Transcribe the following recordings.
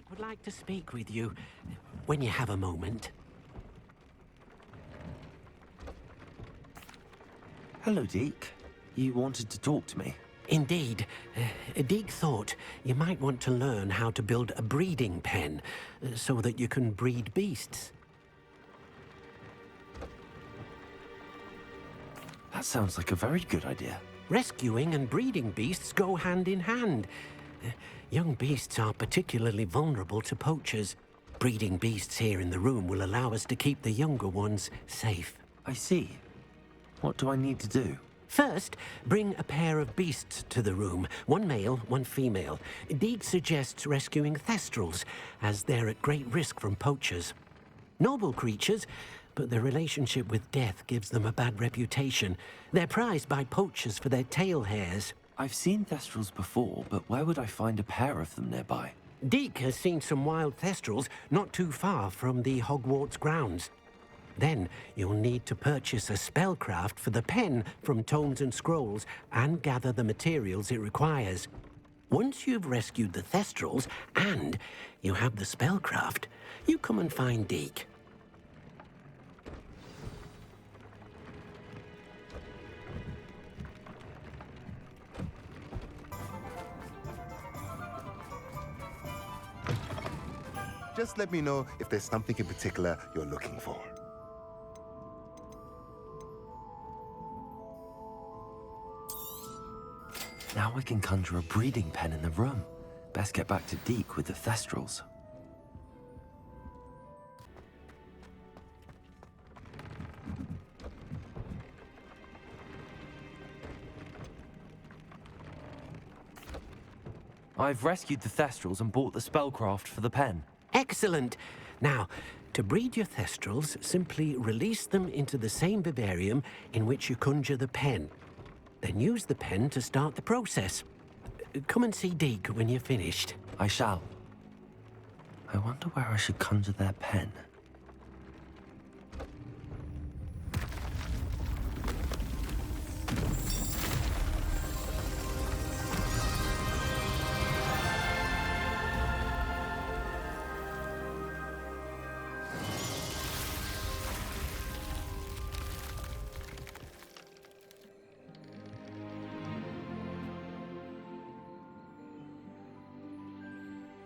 Deke would like to speak with you when you have a moment. Hello, Deke. You wanted to talk to me? Indeed. Deke thought you might want to learn how to build a breeding pen so that you can breed beasts. That sounds like a very good idea. Rescuing and breeding beasts go hand in hand. Young beasts are particularly vulnerable to poachers. Breeding beasts here in the room will allow us to keep the younger ones safe. I see. What do I need to do? First, bring a pair of beasts to the room. One male, one female. Deke suggests rescuing thestrals, as they're at great risk from poachers. Noble creatures, but their relationship with death gives them a bad reputation. They're prized by poachers for their tail hairs. I've seen thestrals before, but where would I find a pair of them nearby? Deke has seen some wild thestrals not too far from the Hogwarts grounds. Then you'll need to purchase a spellcraft for the pen from Tomes and Scrolls and gather the materials it requires. Once you've rescued the thestrals and you have the spellcraft, you come and find Deke. Just let me know if there's something in particular you're looking for. Now I can conjure a breeding pen in the room. Best get back to Deke with the thestrals. I've rescued the thestrals and bought the spellcraft for the pen. Excellent. Now, to breed your thestrals, simply release them into the same vivarium in which you conjure the pen. Then use the pen to start the process. Come and see Deke when you're finished. I shall. I wonder where I should conjure their pen.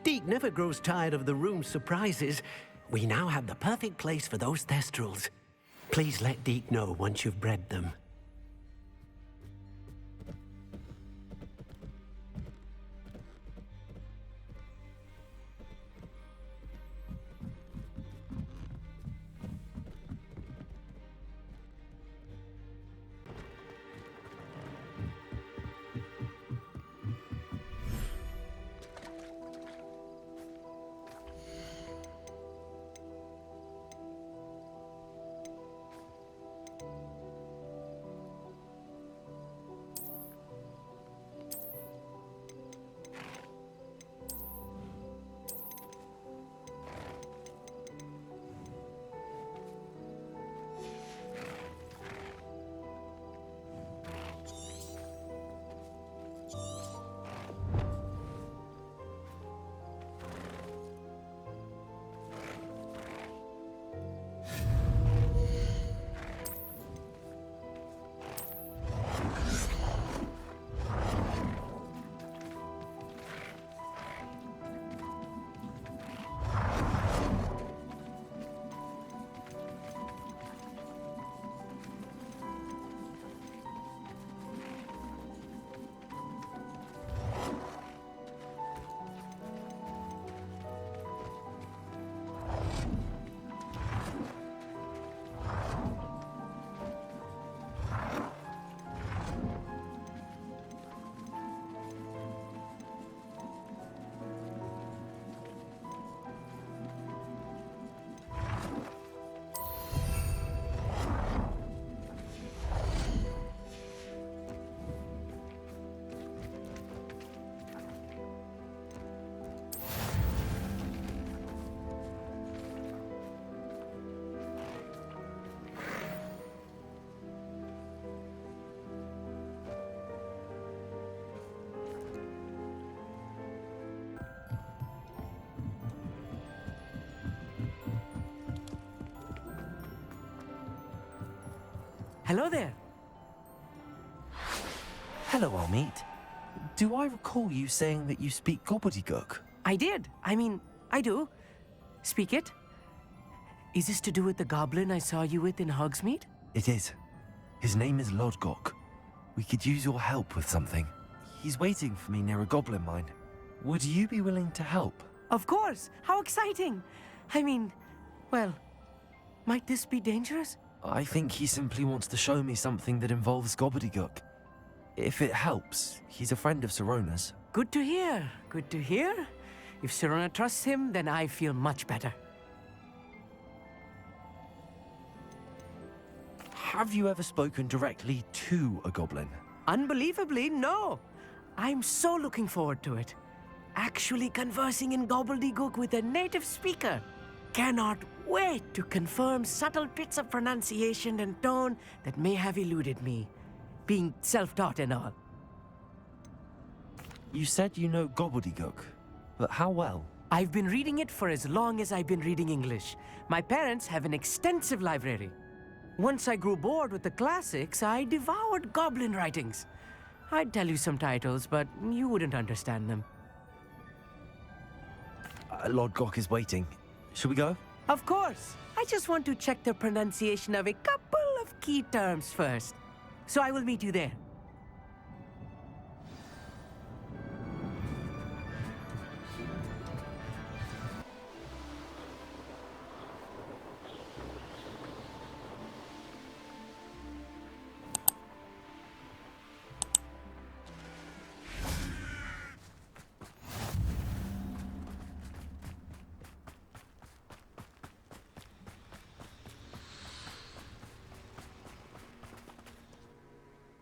Deke never grows tired of the room's surprises. We now have the perfect place for those thestrals. Please let Deke know once you've bred them. Hello there. Hello, Amit. Do I recall you saying that you speak gobbledygook? I did. I do. Speak it. Is this to do with the goblin I saw you with in Hogsmeade? It is. His name is Lodgok. We could use your help with something. He's waiting for me near a goblin mine. Would you be willing to help? Of course. How exciting. Well, might this be dangerous? I think he simply wants to show me something that involves gobbledygook. If it helps, he's a friend of Sirona's. Good to hear. Good to hear. If Sirona trusts him, then I feel much better. Have you ever spoken directly to a goblin? Unbelievably, no. I'm so looking forward to it. Actually conversing in gobbledygook with a native speaker. Cannot wait to confirm subtle bits of pronunciation and tone that may have eluded me, being self-taught and all. You said you know gobbledygook, but how well? I've been reading it for as long as I've been reading English. My parents have an extensive library. Once I grew bored with the classics, I devoured goblin writings. I'd tell you some titles, but you wouldn't understand them. Lodgok is waiting. Should we go? Of course. I just want to check the pronunciation of a couple of key terms first. So I will meet you there.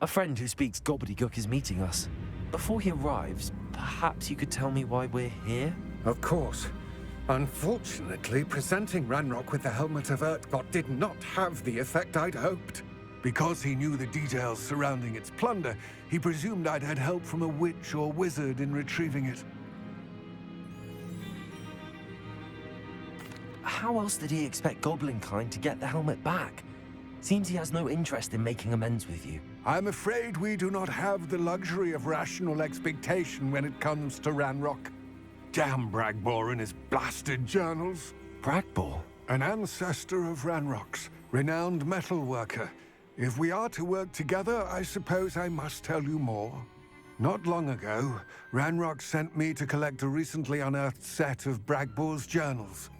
A friend who speaks gobbledygook is meeting us. Before he arrives, perhaps you could tell me why we're here? Of course. Unfortunately, presenting Ranrock with the Helmet of Urtkot did not have the effect I'd hoped. Because he knew the details surrounding its plunder, he presumed I'd had help from a witch or wizard in retrieving it. How else did he expect Goblinkind to get the helmet back? Seems he has no interest in making amends with you. I'm afraid we do not have the luxury of rational expectation when it comes to Ranrock. Damn Bragbor and his blasted journals. Bragbor? An ancestor of Ranrock's, renowned metal worker. If we are to work together, I suppose I must tell you more. Not long ago, Ranrock sent me to collect a recently unearthed set of Bragbor's journals.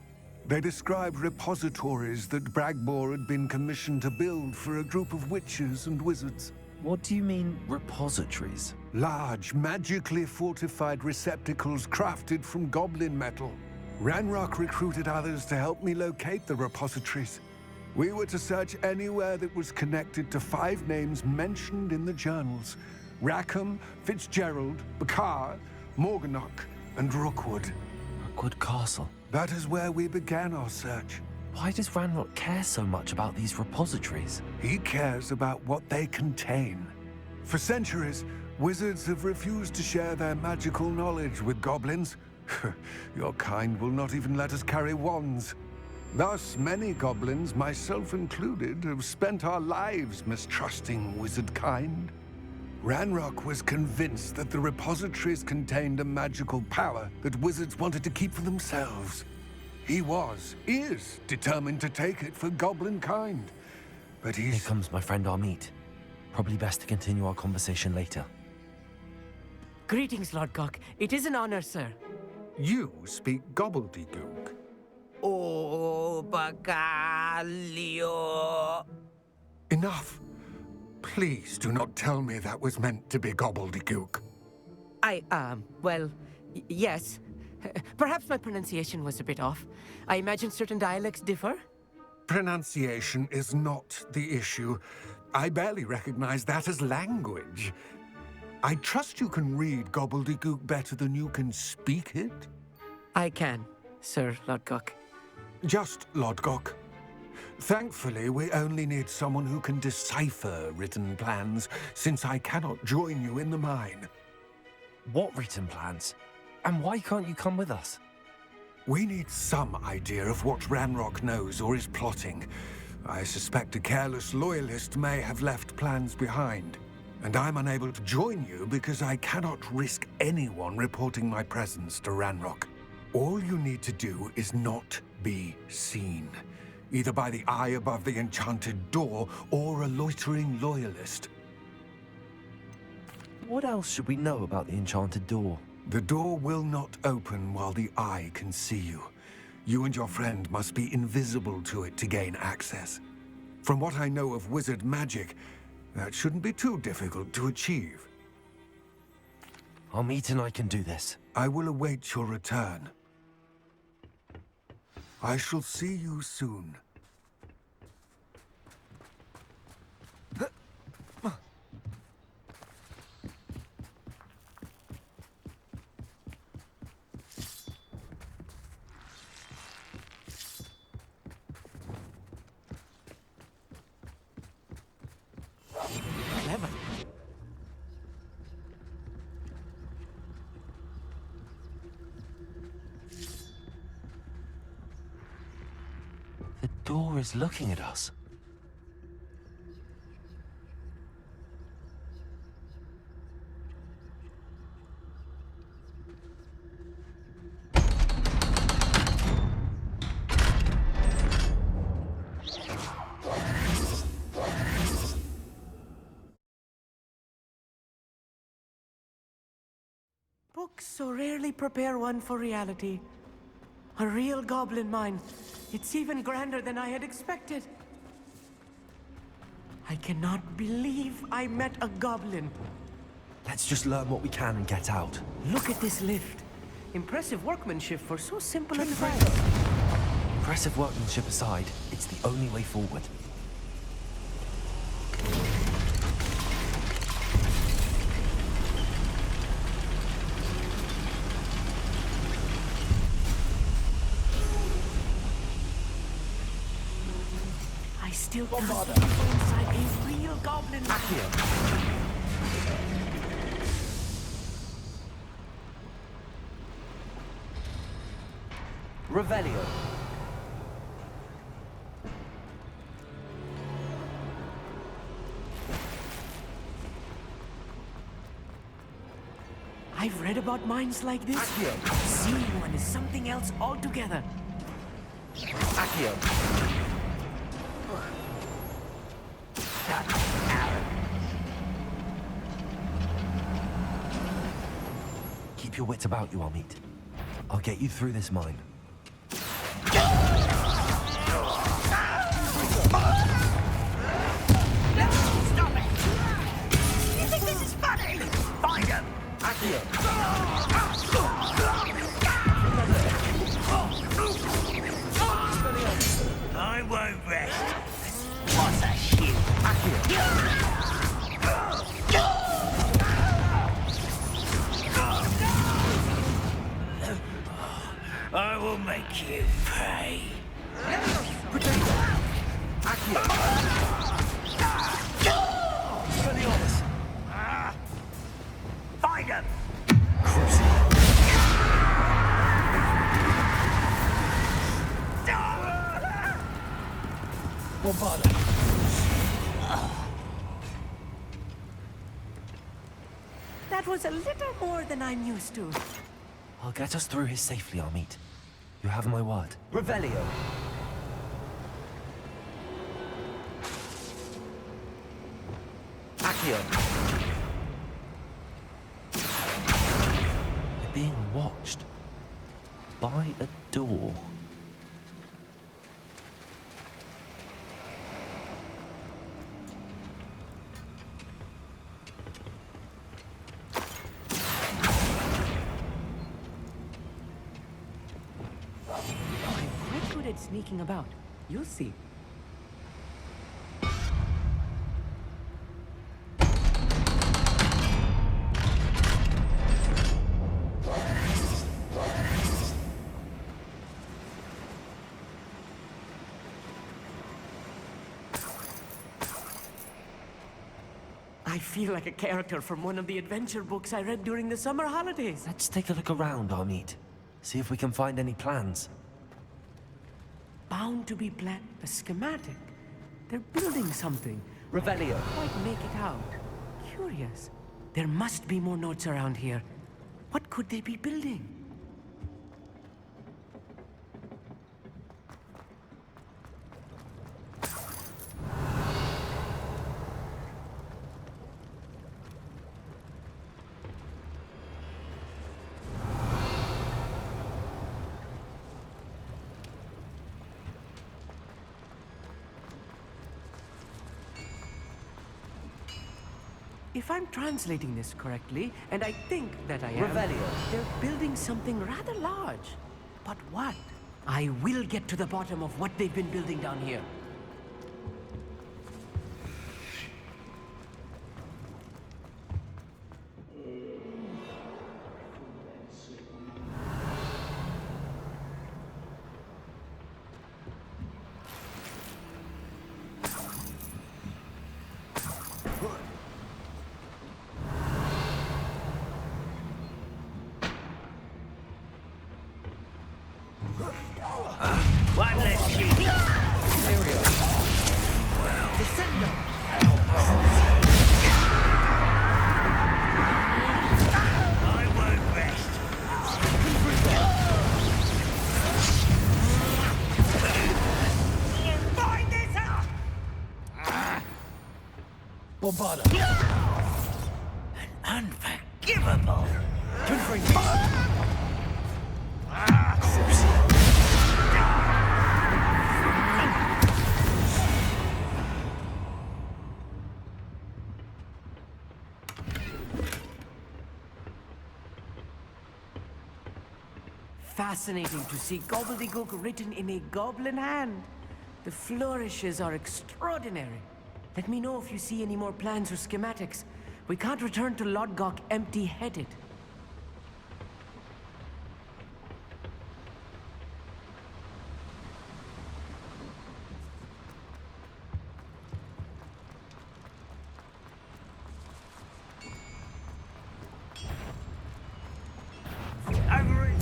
They described repositories that Bragbor had been commissioned to build for a group of witches and wizards. What do you mean, repositories? Large, magically fortified receptacles crafted from goblin metal. Ranrock recruited others to help me locate the repositories. We were to search anywhere that was connected to 5 names mentioned in the journals: Rackham, Fitzgerald, Bakar, Morganach, and Rookwood. Rookwood Castle. That is where we began our search. Why does Ranrock care so much about these repositories? He cares about what they contain. For centuries, wizards have refused to share their magical knowledge with goblins. Your kind will not even let us carry wands. Thus, many goblins, myself included, have spent our lives mistrusting wizard kind. Ranrock was convinced that the repositories contained a magical power that wizards wanted to keep for themselves. He is determined to take it for goblin kind. But Here comes my friend Amit. Probably best to continue our conversation later. Greetings, Lodgok. It is an honor, sir. You speak gobbledygook. Oh, Bagalio. Enough. Please do not tell me that was meant to be gobbledygook. Yes. Perhaps my pronunciation was a bit off. I imagine certain dialects differ. Pronunciation is not the issue. I barely recognize that as language. I trust you can read gobbledygook better than you can speak it. I can, Sir Lodgok. Just Lodgok. Thankfully, we only need someone who can decipher written plans, since I cannot join you in the mine. What written plans? And why can't you come with us? We need some idea of what Ranrock knows or is plotting. I suspect a careless loyalist may have left plans behind. And I'm unable to join you because I cannot risk anyone reporting my presence to Ranrock. All you need to do is not be seen, either by the eye above the enchanted door or a loitering loyalist. What else should we know about the enchanted door? The door will not open while the eye can see you. You and your friend must be invisible to it to gain access. From what I know of wizard magic, that shouldn't be too difficult to achieve. Amit and I can do this. I will await your return. I shall see you soon. Clever. The door is looking at us. Books so rarely prepare one for reality. A real goblin mine. It's even grander than I had expected. I cannot believe I met a goblin. Let's just learn what we can and get out. Look at this lift. Impressive workmanship for so simple a device. Impressive workmanship aside, it's the only way forward. I still can't believe we're inside a real goblin mine. Revelio. I've read about mines like this. Seeing one is something else altogether. Keep your wits about you, Amit. I'll get you through this mine. Stop it! You think this is funny? Find him! I won't rest. What's a shit? I will make you pay. Find him! That was a little more than I'm used to. I'll get us through here safely, Amit. You have my word. Revelio. We're being watched. By a door. I'm quite good at sneaking about. You'll see. I feel like a character from one of the adventure books I read during the summer holidays. Let's take a look around, Amit. See if we can find any plans. Bound to be a schematic. They're building something. Revelio. Quite make it out. Curious. There must be more notes around here. What could they be building? If I'm translating this correctly, and I think that I am, Revelio. they're building something rather large. But what? I will get to the bottom of what they've been building down here. One less sheep. I won't rest. You find this out! Bombarda. Unforgivable. Fascinating to see gobbledygook written in a goblin hand. The flourishes are extraordinary. Let me know if you see any more plans or schematics. We can't return to Lodgok empty-headed. Over it.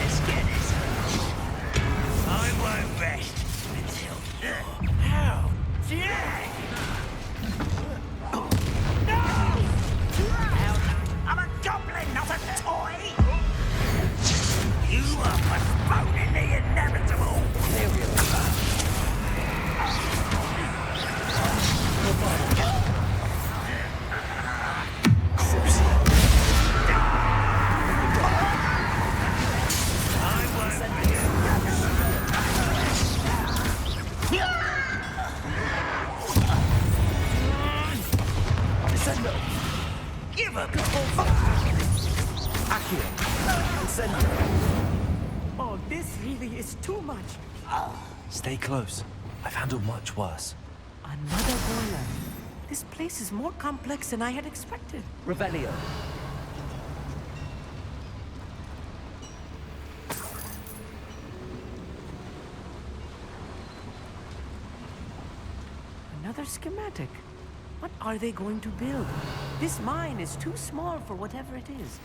Let's get this. I won't rest until how dare No! I'm a goblin, not a toy! You are postponing the inevitable! Give up! Oh, this really is too much. Stay close. I've handled much worse. Another boiler. This place is more complex than I had expected. Revelio. Another schematic. What are they going to build? This mine is too small for whatever it is.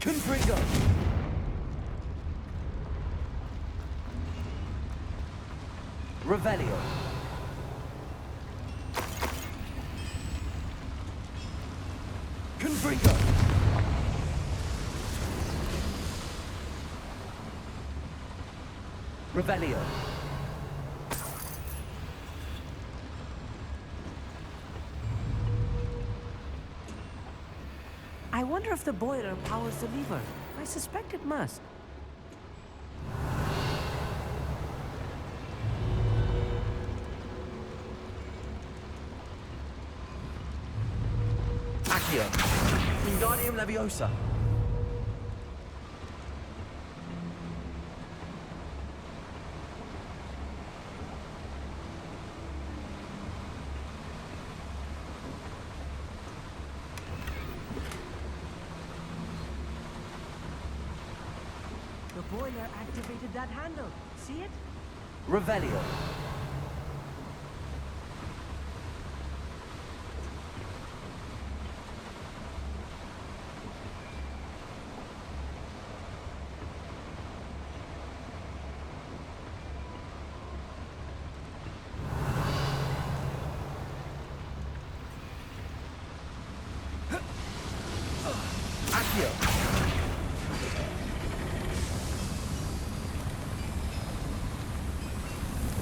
Confringo. Revelio. Confringo. Revelio. I wonder if the boiler powers the lever. I suspect it must. Accio. Wingardium Leviosa. The boiler activated that handle. See it? Revelio. Accio.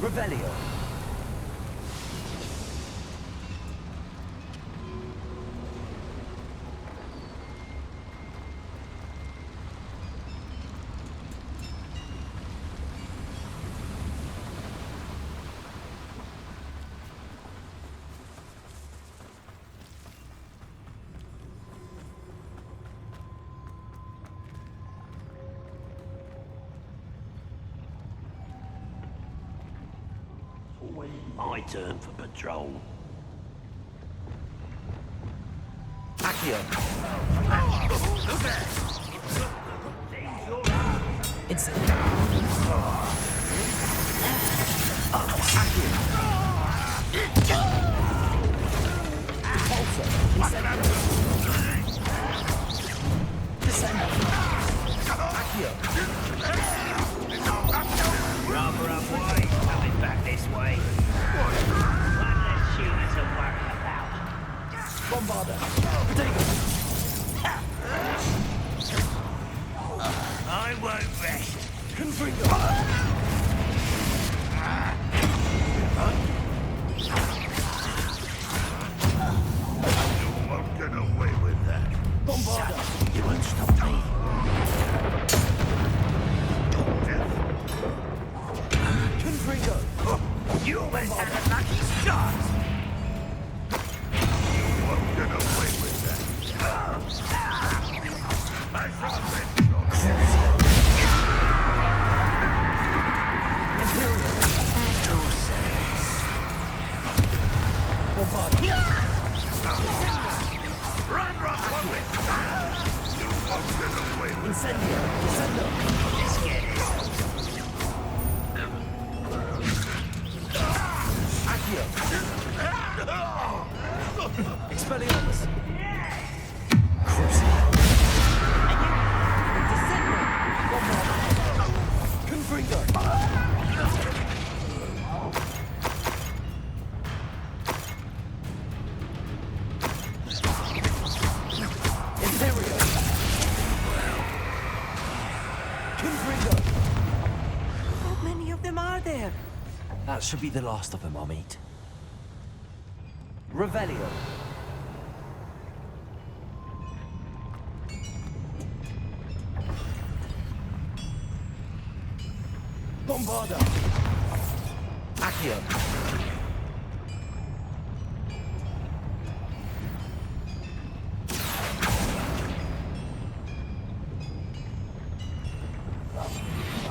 Revelio. My turn for patrol. Accio. Incendio. Accio. Pulsar. Incendio. Descendo. Accio. Rubber up, boy. Coming back this way. One less human to worry about. Bombarda. Potato. I won't rest. Confringo. You won't get away with that. Bombarda. You won't stop me. Confringo. You almost had a lucky shot. You won't get away with that. I shall avenge Bombarda. Run, you won't get away with Incendio. Descendo. Let's get it. Accio. Expelliarmus. Crucible. Bombarda. Confringo. Imperio. Confringo. How many of them are there? That should be the last of them, I'll meet. Revelio. Bombarda. Accio.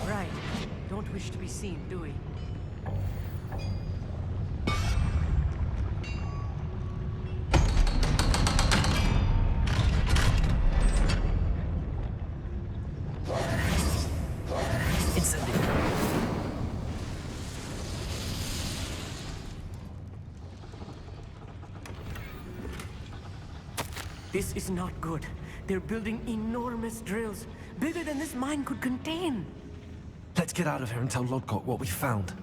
Right. Don't wish to be seen, do we? Incendio. This is not good. They're building enormous drills, bigger than this mine could contain. Let's get out of here and tell Lodgok what we found.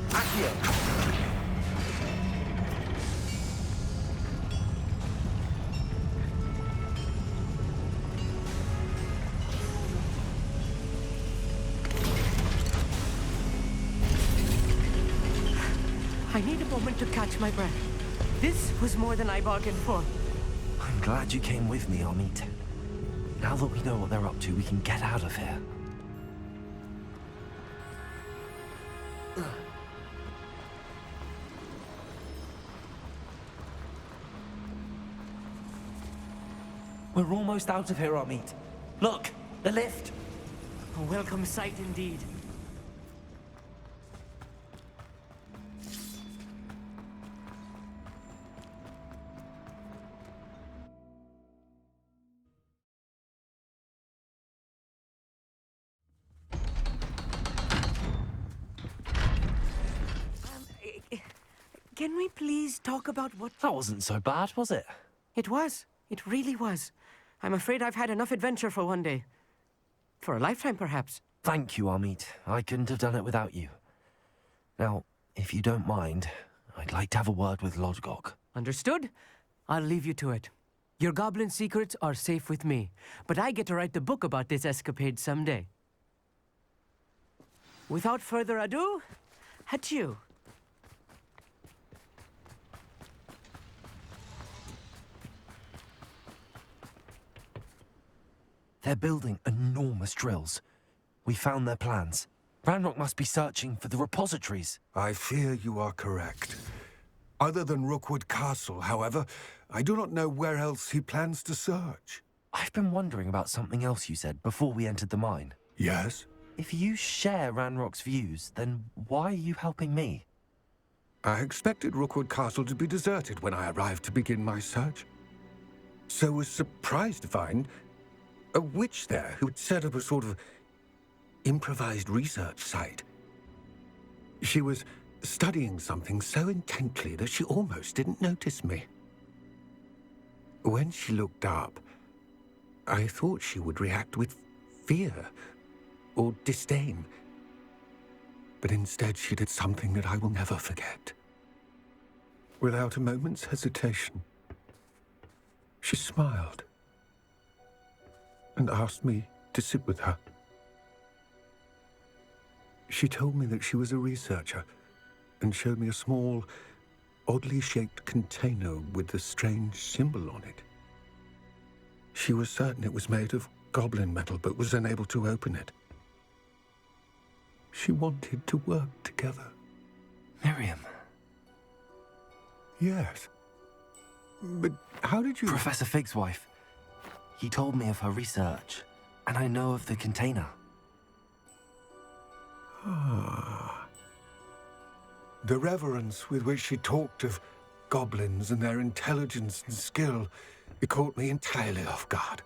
Accio. I need a moment to catch my breath. This was more than I bargained for. I'm glad you came with me, Amit. Now that we know what they're up to, we can get out of here. We're almost out of here, Amit. Look, the lift. A welcome sight indeed. can we please talk about what... That wasn't so bad, was it? It was. It really was. I'm afraid I've had enough adventure for one day. For a lifetime, perhaps. Thank you, Amit. I couldn't have done it without you. Now, if you don't mind, I'd like to have a word with Lodgok. Understood? I'll leave you to it. Your goblin secrets are safe with me, but I get to write the book about this escapade someday. Without further ado, adieu. They're building enormous drills. We found their plans. Ranrock must be searching for the repositories. I fear you are correct. Other than Rookwood Castle, however, I do not know where else he plans to search. I've been wondering about something else you said before we entered the mine. Yes? If you share Ranrock's views, then why are you helping me? I expected Rookwood Castle to be deserted when I arrived to begin my search. So was surprised to find a witch there who had set up a sort of improvised research site. She was studying something so intently that she almost didn't notice me. When she looked up, I thought she would react with fear or disdain. But instead she did something that I will never forget. Without a moment's hesitation, she smiled and asked me to sit with her. She told me that she was a researcher and showed me a small, oddly shaped container with a strange symbol on it. She was certain it was made of goblin metal, but was unable to open it. She wanted to work together. Miriam. Yes. But how did you... Professor Fig's wife. He told me of her research, and I know of the container. Ah. The reverence with which she talked of goblins and their intelligence and skill, it caught me entirely off guard.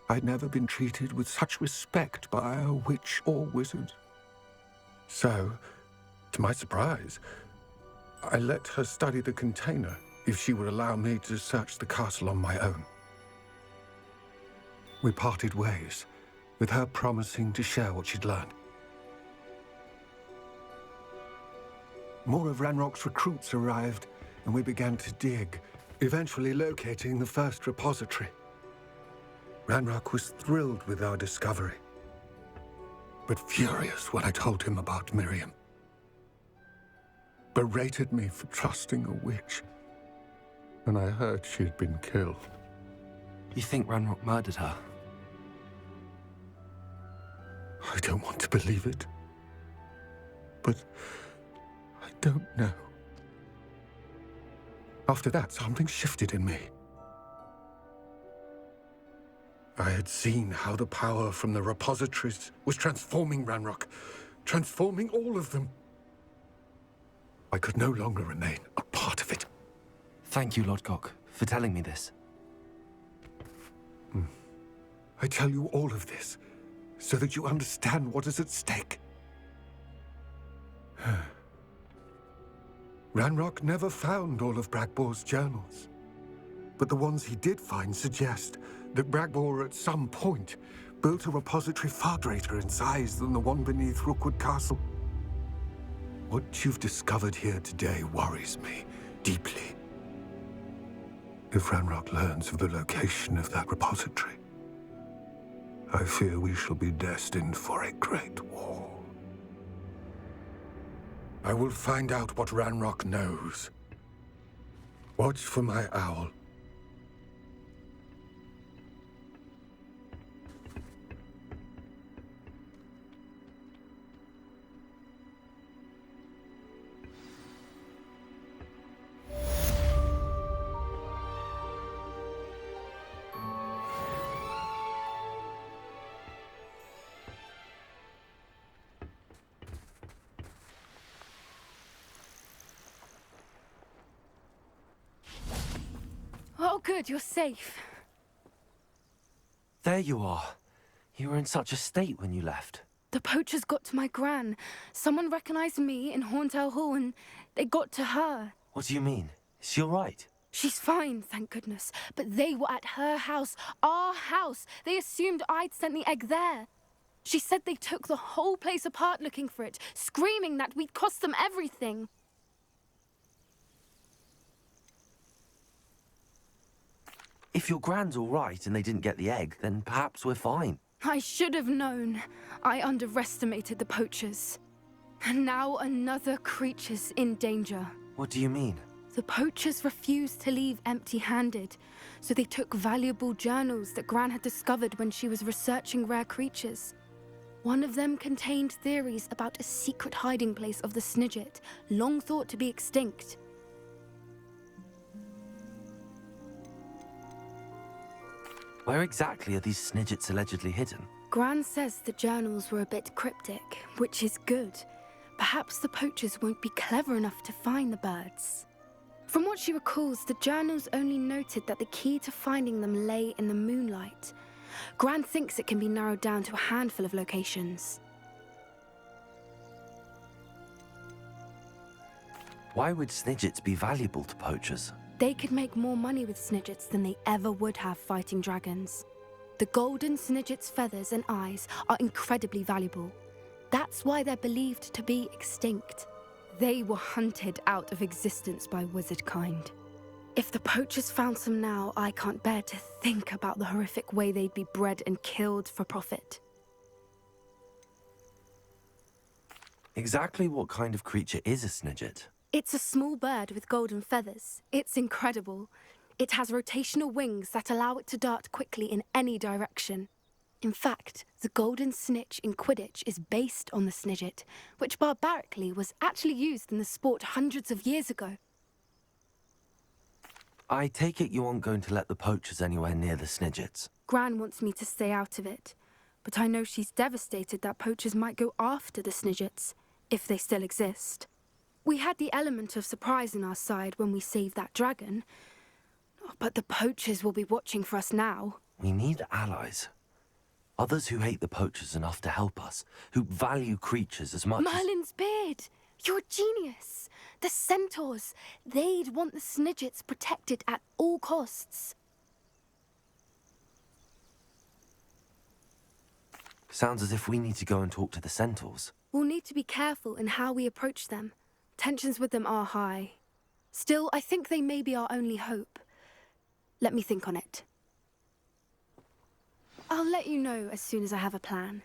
I'd never been treated with such respect by a witch or wizard. So, to my surprise, I let her study the container if she would allow me to search the castle on my own. We parted ways, with her promising to share what she'd learned. More of Ranrock's recruits arrived, and we began to dig, eventually locating the first repository. Ranrock was thrilled with our discovery, but furious when I told him about Miriam. Berated me for trusting a witch, and I heard she had been killed. You think Ranrock murdered her? I don't want to believe it, but I don't know. After that, something shifted in me. I had seen how the power from the repositories was transforming Ranrock, transforming all of them. I could no longer remain a part of it. Thank you, Lodgok, for telling me this. I tell you all of this so that you understand what is at stake. Ranrock never found all of Bragbor's journals, but the ones he did find suggest that Bragbor at some point built a repository far greater in size than the one beneath Rookwood Castle. What you've discovered here today worries me deeply. If Ranrock learns of the location of that repository, I fear we shall be destined for a great war. I will find out what Ranrock knows. Watch for my owl. Oh, good, you're safe. There you are. You were in such a state when you left. The poachers got to my gran. Someone recognized me in Horntail Hall and they got to her. What do you mean? Is she all right? She's fine, thank goodness. But they were at her house, our house. They assumed I'd sent the egg there. She said they took the whole place apart looking for it, screaming that we'd cost them everything. If your gran's all right and they didn't get the egg, then perhaps we're fine. I should have known. I underestimated the poachers. And now another creature's in danger. What do you mean? The poachers refused to leave empty-handed, so they took valuable journals that Gran had discovered when she was researching rare creatures. One of them contained theories about a secret hiding place of the Snidget, long thought to be extinct. Where exactly are these Snidgets allegedly hidden? Gran says the journals were a bit cryptic, which is good. Perhaps the poachers won't be clever enough to find the birds. From what she recalls, the journals only noted that the key to finding them lay in the moonlight. Gran thinks it can be narrowed down to a handful of locations. Why would Snidgets be valuable to poachers? They could make more money with Snidgets than they ever would have fighting dragons. The golden Snidget's feathers and eyes are incredibly valuable. That's why they're believed to be extinct. They were hunted out of existence by wizard kind. If the poachers found some now, I can't bear to think about the horrific way they'd be bred and killed for profit. Exactly what kind of creature is a Snidget? It's a small bird with golden feathers. It's incredible. It has rotational wings that allow it to dart quickly in any direction. In fact, the golden snitch in Quidditch is based on the Snidget, which barbarically was actually used in the sport hundreds of years ago. I take it you aren't going to let the poachers anywhere near the Snidgets. Gran wants me to stay out of it, but I know she's devastated that poachers might go after the Snidgets, if they still exist. We had the element of surprise on our side when we saved that dragon, but the poachers will be watching for us now. We need allies. Others who hate the poachers enough to help us, who value creatures as much Merlin's beard! You're a genius! The centaurs! They'd want the Snidgets protected at all costs. Sounds as if we need to go and talk to the centaurs. We'll need to be careful in how we approach them. Tensions with them are high. Still, I think they may be our only hope. Let me think on it. I'll let you know as soon as I have a plan.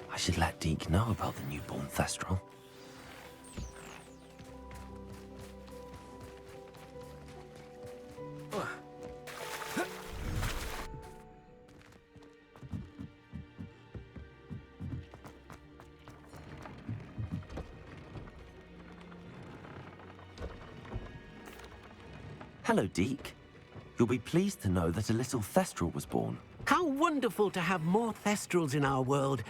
I should let Deke know about the newborn Thestral. Hello, Deke. You'll be pleased to know that a little Thestral was born. How wonderful to have more Thestrals in our world.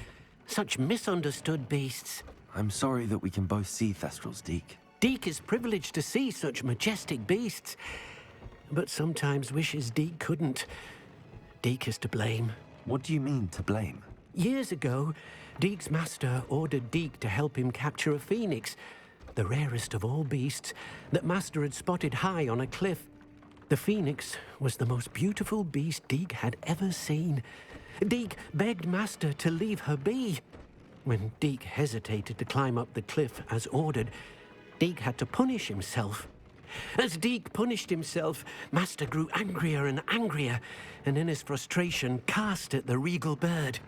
Such misunderstood beasts. I'm sorry that we can both see Thestrals, Deke. Deke is privileged to see such majestic beasts, but sometimes wishes Deke couldn't. Deke is to blame. What do you mean, to blame? Years ago, Deke's master ordered Deke to help him capture a phoenix, the rarest of all beasts, that master had spotted high on a cliff. The phoenix was the most beautiful beast Deek had ever seen. Deek begged Master to leave her be. When Deek hesitated to climb up the cliff as ordered, Deek had to punish himself. As Deek punished himself, Master grew angrier and angrier, and in his frustration cast at the regal bird.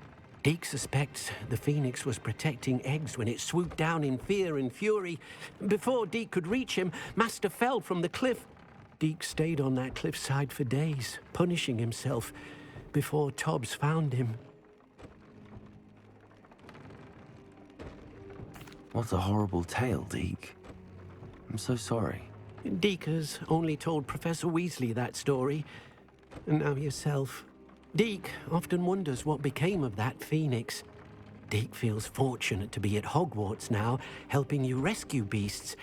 Deek suspects the phoenix was protecting eggs when it swooped down in fear and fury. Before Deek could reach him, Master fell from the cliff. Deek stayed on that cliffside for days, punishing himself, before Tobbs found him. What a horrible tale, Deek. I'm so sorry. Deek has only told Professor Weasley that story, and now yourself. Deek often wonders what became of that phoenix. Deek feels fortunate to be at Hogwarts now, helping you rescue beasts.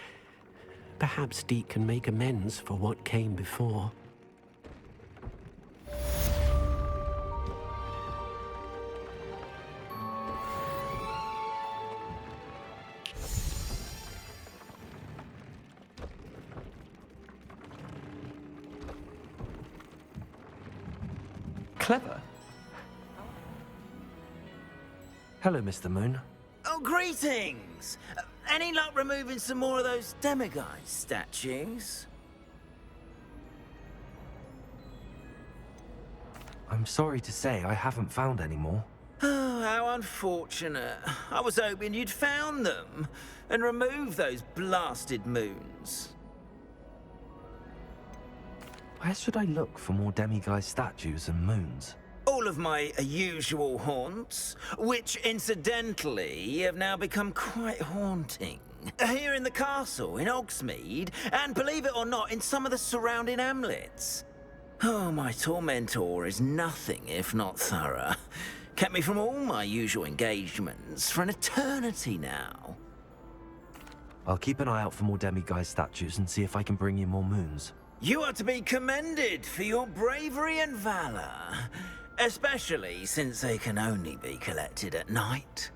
Perhaps Deek can make amends for what came before. Clever. Hello, Mr. Moon. Oh, greetings! Any luck removing some more of those demiguise statues? I'm sorry to say I haven't found any more. Oh, how unfortunate. I was hoping you'd found them and removed those blasted moons. Where should I look for more demiguise statues and moons? All of my usual haunts, which incidentally have now become quite haunting. Here in the castle, in Hogsmeade, and believe it or not, in some of the surrounding hamlets. Oh, my tormentor is nothing if not thorough. Kept me from all my usual engagements for an eternity now. I'll keep an eye out for more demiguise statues and see if I can bring you more moons. You are to be commended for your bravery and valor, especially since they can only be collected at night.